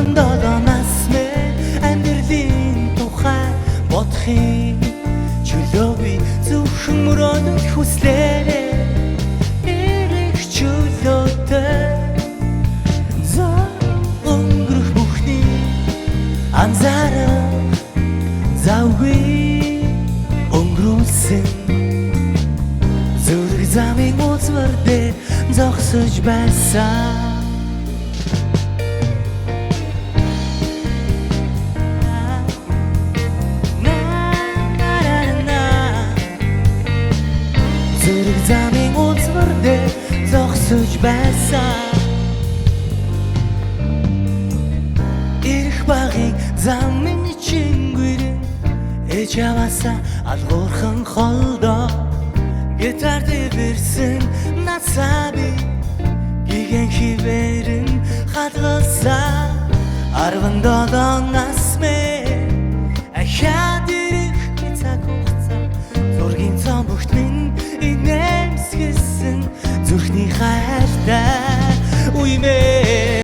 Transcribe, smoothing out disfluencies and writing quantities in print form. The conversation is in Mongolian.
Арвандаланаас мэ амьдралын тухай бодохын чөлөөгүй зөвхөн мөрөөдөд хүслээрээ эрэх чөлөөтэй өнгөрөх бүхний анзаарах завгүй өнгөрүүлсэн зүрх замын үзмэр дээр зогсож байсан. Зүрх замын үзмэр дээр зогсож байсан. Ирэх багын замын чингүрэн ээж аваасаа алгуурхан холдоо гитар дэвэрсэн насаби гигэн хивэрэн хадгалсаа 17-оос мэ ахаад ирэх цаг хугацаа зургийн цомогт минь инээмсгэсэн зүрхний хайртай үе мэ